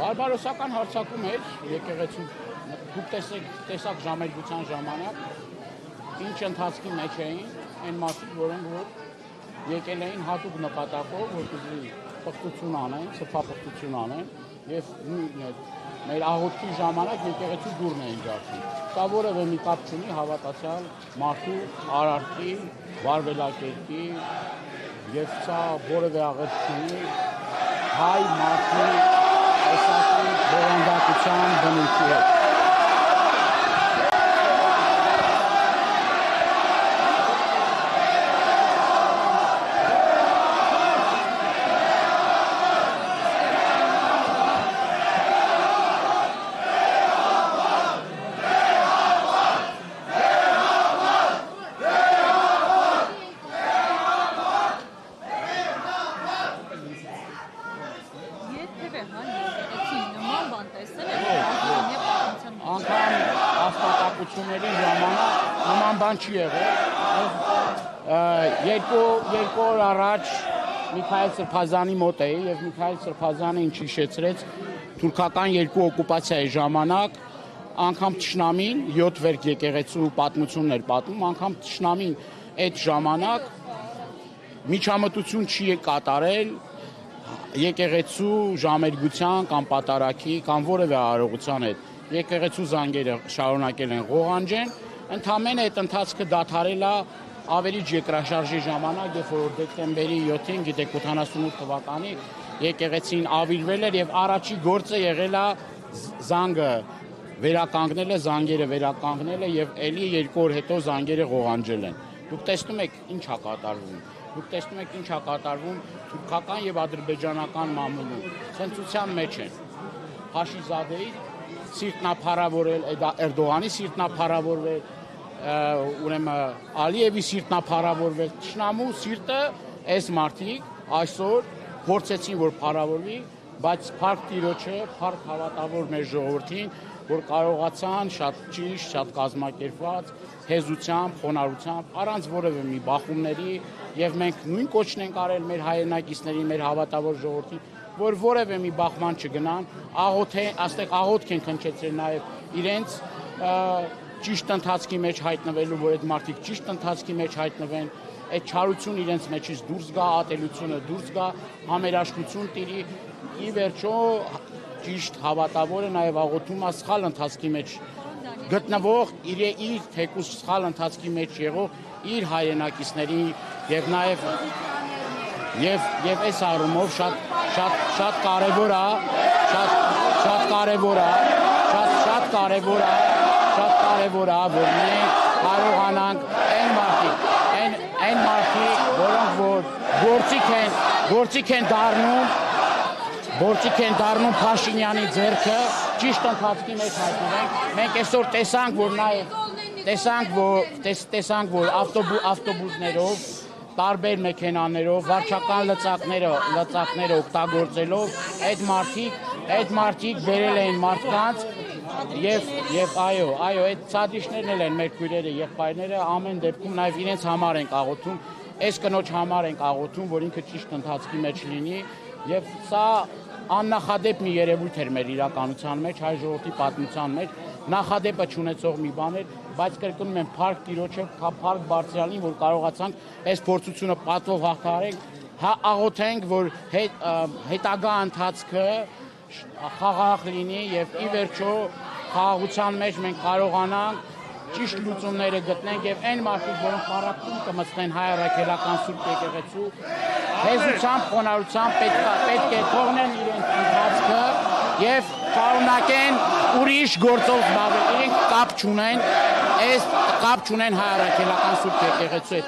Բարբարոսական հարձակում էր եկեղեցու, դուք տեսակ ժամերգության ժամանակ, ինչ ընթացքի մեջ էին այն մարդիկ, որոնք որ եկել էին հատուկ նպատակով, որպեսզի պղտություն անեն, սփափղտություն անեն եւ մեր աղոթքի ժամանակ եկեղեցու դուռն էին ջարդում։ Սա որևէ մի կապ չունի հավատացյալ մարդու արարքի, վարվելակերպի եւ սա որևէ աղետ չունի հայ մարդու այսակի բովանդակության բնույթի հետ։ Չի եղել, երկու օր առաջ Միքայել Սրբազանի մոտ էի և Միքայել Սրբազանը ինչ հիշեցրեց թուրքական երկու օկուպացիայի ժամանակ անգամ թշնամին 7 վերք եկեղեցու պատմությունն էր պատմում, անգամ թշնամին այդ ժամանակ միջամտություն չի կատարել եկեղեցու ժամերգության կամ պատարագի կամ որևէ արարողության հետ եկեղեցու զանգերը շարունակել են ղողանջեն Ընդամենը այդ ընթացքը դադարել է ավերիչ երկրաշարժի ժամանակ, երբ որ դեկտեմբերի 7-ին, գիտեք 88 թվականի եկեղեցին ավիրվել էր եւ առաջի գործը եղել է զանգը վերականգնելը, զանգերը վերականգնելը եւ ելի 2 օր հետո զանգերը ղողանջել են։ Դուք տեսնում եք ինչ է կատարվում թուրքական եւ ադրբեջանական մամուլում։ Ցնծության մեջ են։ Փաշիզադեի սիրտնափարավորել, Էրդողանի սիրտնափարավորվել, ուրեմն Ալիևի սիրտնափարավորվել, թշնամու սիրտը այս մարդիկ այսօր փորձեցին որ փարավորվի, բայց փառք Տիրոջը, փառք հավատավոր մեր ժողովրդին, որ կարողացան շատ ճիշտ, շատ կազմակերպված, հեզությամբ, խոնարհությամբ, առանց որևէ մի բախումների եւ մենք նույն կոչն ենք արել մեր հայրենակիցներին, մեր հավատավոր ժողովրդին որ որևէ մի բախման չգնան, այստեղ աղոթք են հնչեցրել նաև իրենց ճիշտ ընթացքի մեջ հայտնվելու, որ այդ մարդիկ ճիշտ ընթացքի մեջ հայտնվեն, այդ չարություն իրենց մեջից դուրս գա, ատելությունը դուրս գա, համերաշխություն տիրի, ի վերջո ճիշտ հավատավորը նաև աղոթում է սխալ ընթացքի մեջ գտնվող, իր թեկուզ սխալ ընթացքի մեջ եղող իր հայրենակիցների եւ նաև Եվ այս առումով շատ կարևոր է, որ մենք կարողանանք այն մարդիկ, որոնք որ գործիք են դառնում Փաշինյանի ձեռքը, ճիշտ ընթացքի մեջ հայտնվենք, մենք այսօր տեսանք, որ ավտոբուսներով տարբեր մեքենաներով, վարչական լծակները օգտագործելով այդ մարդիկ բերել էին մարդկանց եւ այո, այդ ցադիշներն էլ են մեր քույրերը, եղբայրները ամեն դեպքում նաեւ իրենց համար ենք աղոթում, այս կնոջ համար ենք աղոթում, որ ինքը ճիշտ ընթացքի մեջ լինի եւ սա աննախադեպ մի երևույթ էր մեր իրականության մեջ, հայ ժողովրդի պատմության մեջ, նախադեպը չունեցող մի բան էր, բայց կրկնում եմ փառք Տիրոջը, փառք Բարձրալին, որ կարողացանք այս փորձությունը պատվով հաղթահարենք, աղոթենք, որ հետագա ընթացքը խաղաղ լինի եւ ի վերջո խաղաղության մեջ մենք կարողանանք ճիշտ լուծումները գտնենք եւ այն մարդիկ, որոնք պարակում կմտնեն հայ առաքելական Սուրբ եկեղեցու, հեզությամբ, խոնարհությամբ պետք է թողնեն իրենց ընթացքը եւ շարունակեն ուրիշ գործով զբաղվել, իրենք կապ չունեն հայ առաքելական Սուրբ եկեղեցու հետ։